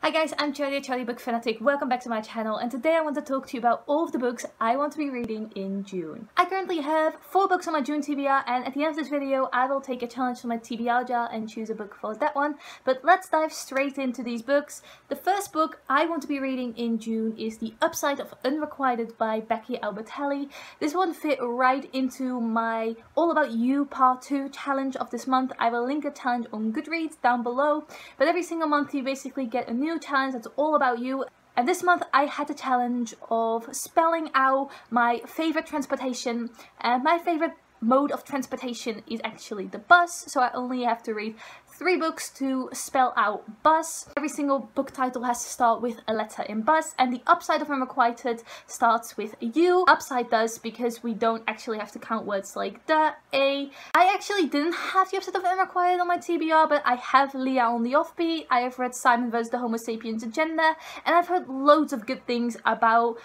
Hi guys, I'm Charlie Book Fanatic. Welcome back to my channel, and today I want to talk to you about all of the books I want to be reading in June. I currently have 4 books on my June TBR, and at the end of this video I will take a challenge from my TBR jar and choose a book for that one. But let's dive straight into these books. The first book I want to be reading in June is The Upside of Unrequited by Becky Albertalli. This one fit right into my All About You Part 2 challenge of this month. I will link a challenge on Goodreads down below, but every single month you basically get a new challenge that's all about you. And this month I had the challenge of spelling out my favorite transportation, and my favorite mode of transportation is actually the bus, so I only have to read 3 books to spell out bus. Every single book title has to start with a letter in bus, and The Upside of Unrequited starts with a U. Upside does, because we don't actually have to count words like the, a. I actually didn't have The Upside of Unrequited on my TBR, but I have Leah on the Offbeat, I have read Simon vs. the Homo Sapiens Agenda, and I've heard loads of good things about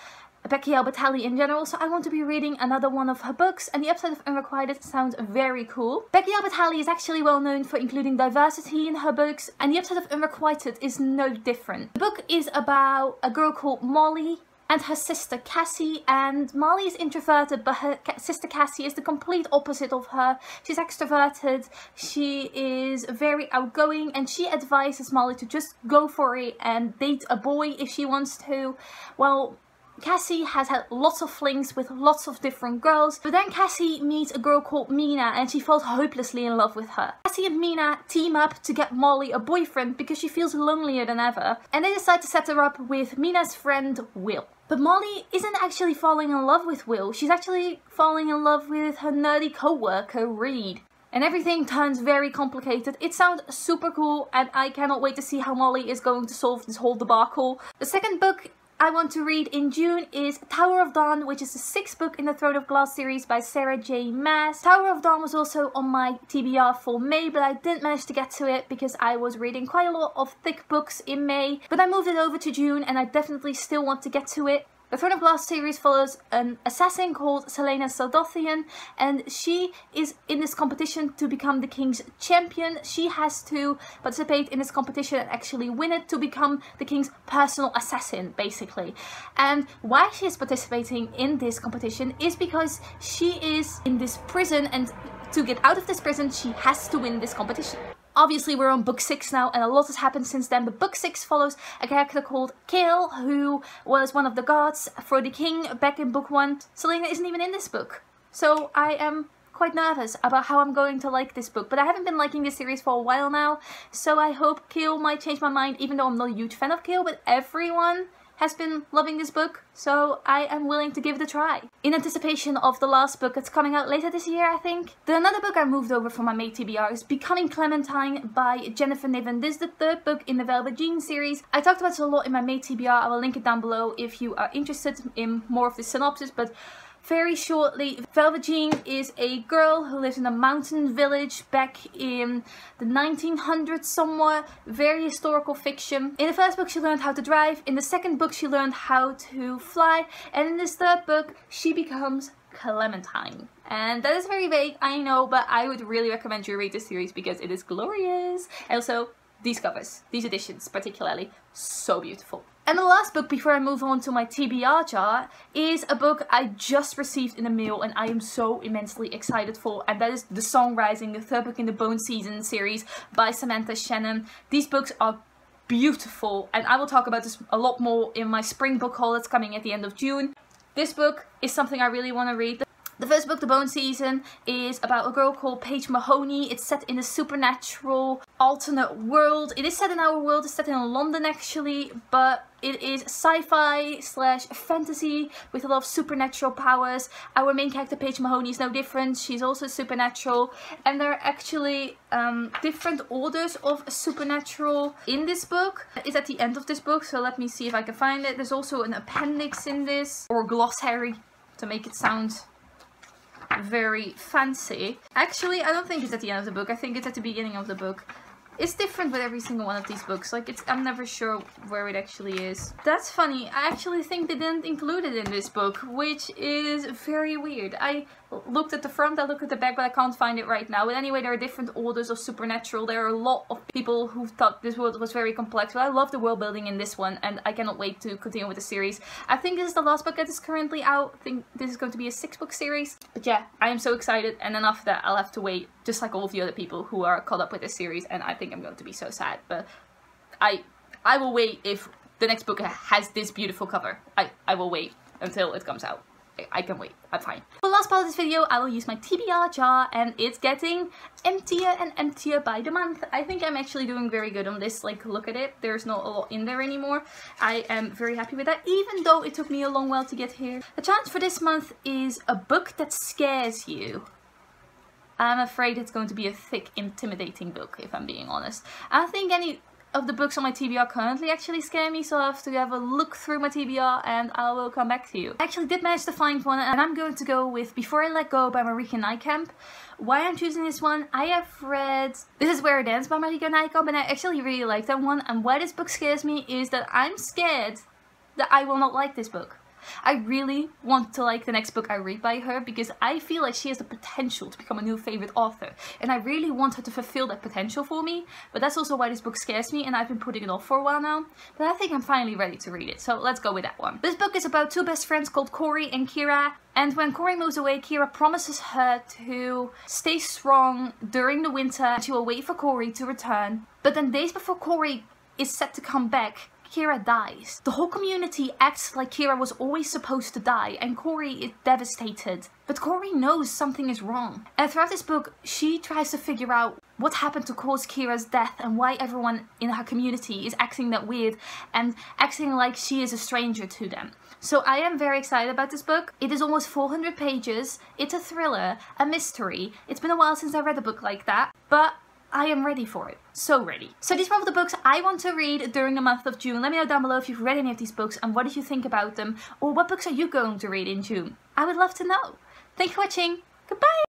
Becky Albertalli in general, so I want to be reading another one of her books, and The Upside of Unrequited sounds very cool. Becky Albertalli is actually well known for including diversity in her books, and The Upside of Unrequited is no different. The book is about a girl called Molly and her sister Cassie, and Molly is introverted, but her sister Cassie is the complete opposite of her. She's extroverted, she is very outgoing, and she advises Molly to just go for it and date a boy if she wants to. Well, Cassie has had lots of flings with lots of different girls, but then Cassie meets a girl called Mina and she falls hopelessly in love with her. Cassie and Mina team up to get Molly a boyfriend because she feels lonelier than ever, and they decide to set her up with Mina's friend Will. But Molly isn't actually falling in love with Will, she's actually falling in love with her nerdy co-worker Reed. And everything turns very complicated. It sounds super cool, and I cannot wait to see how Molly is going to solve this whole debacle. The second book I want to read in June is Tower of Dawn, which is the 6th book in the Throne of Glass series by Sarah J. Maas. Tower of Dawn was also on my TBR for May, but I didn't manage to get to it because I was reading quite a lot of thick books in May. But I moved it over to June, and I definitely still want to get to it. The Throne of Glass series follows an assassin called Selena Saldothian, and she is in this competition to become the king's champion. She has to participate in this competition and actually win it to become the king's personal assassin, basically. And why she is participating in this competition is because she is in this prison, and to get out of this prison she has to win this competition. Obviously we're on book 6 now, and a lot has happened since then, but book 6 follows a character called Kale, who was one of the guards for the king back in book 1. Selena isn't even in this book, so I am quite nervous about how I'm going to like this book. But I haven't been liking this series for a while now, so I hope Kale might change my mind, even though I'm not a huge fan of Kale, but everyone has been loving this book, so I am willing to give it a try. In anticipation of the last book that's coming out later this year, I think. Another book I moved over from my May TBR is Becoming Clementine by Jennifer Niven. This is the 3rd book in the Velvet Jean series. I talked about it a lot in my May TBR, I will link it down below if you are interested in more of the synopsis, but very shortly, Velvet Jean is a girl who lives in a mountain village back in the 1900s somewhere, very historical fiction. In the 1st book she learned how to drive, in the 2nd book she learned how to fly, and in this 3rd book she becomes Clementine. And that is very vague, I know, but I would really recommend you read this series because it is glorious. And also, these covers, these editions particularly, so beautiful. And the last book before I move on to my TBR jar is a book I just received in the mail and I am so immensely excited for, and that is The Song Rising, the 3rd book in the Bone Season series by Samantha, Shannon. These books are beautiful, and I will talk about this a lot more in my spring book haul that's coming at the end of June. This book is something I really want to read. The 1st book, The Bone Season, is about a girl called Paige Mahoney. It's set in a supernatural alternate world. It is set in our world, it's set in London actually, but it is sci-fi slash fantasy with a lot of supernatural powers. Our main character, Paige Mahoney, is no different. She's also supernatural, and there are actually different orders of supernatural in this book. It's at the end of this book, so let me see if I can find it. There's also an appendix in this, or glossary, to make it sound very fancy. Actually, I don't think it's at the end of the book. I think it's at the beginning of the book. It's different with every single one of these books. Like, I'm never sure where it actually is. That's funny. I actually think they didn't include it in this book, which is very weird. I looked at the front, I looked at the back, but I can't find it right now. But anyway, there are different orders of supernatural. There are a lot of people who thought this world was very complex, but I love the world building in this one, and I cannot wait to continue with the series. I think this is the last book that is currently out. I think this is going to be a 6-book series. But yeah, I am so excited, and then after that, I'll have to wait, just like all of the other people who are caught up with this series, and I think I'm going to be so sad. But I will wait if the next book has this beautiful cover. I will wait until it comes out. I can wait. I'm fine. For the last part of this video, I will use my TBR jar, and it's getting emptier and emptier by the month. I think I'm actually doing very good on this. Like, look at it. There's not a lot in there anymore. I am very happy with that, even though it took me a long while to get here. The challenge for this month is a book that scares you. I'm afraid it's going to be a thick, intimidating book, if I'm being honest. I don't think any of the books on my TBR currently actually scare me, so I have to have a look through my TBR and I will come back to you. I actually did manage to find one, and I'm going to go with Before I Let Go by Marieke and Nijkamp. Why I'm choosing this one, I have read This Is Where It Ends by Marieke and Nijkamp, and I actually really like that one, and why this book scares me is that I'm scared that I will not like this book. I really want to like the next book I read by her, because I feel like she has the potential to become a new favorite author, and I really want her to fulfill that potential for me. But that's also why this book scares me, and I've been putting it off for a while now, but I think I'm finally ready to read it, so let's go with that one. This book is about two best friends called Corey and Kira, and when Corey moves away, Kira promises her to stay strong during the winter. She will wait for Corey to return, but then days before Corey is set to come back, Kira dies. The whole community acts like Kira was always supposed to die, and Corey is devastated. But Corey knows something is wrong. And throughout this book, she tries to figure out what happened to cause Kira's death and why everyone in her community is acting that weird and acting like she is a stranger to them. So I am very excited about this book. It is almost 400 pages. It's a thriller, a mystery. It's been a while since I read a book like that, but I am ready for it. So ready. So these were all the books I want to read during the month of June. Let me know down below if you've read any of these books and what did you think about them, or what books are you going to read in June? I would love to know. Thank you for watching. Goodbye!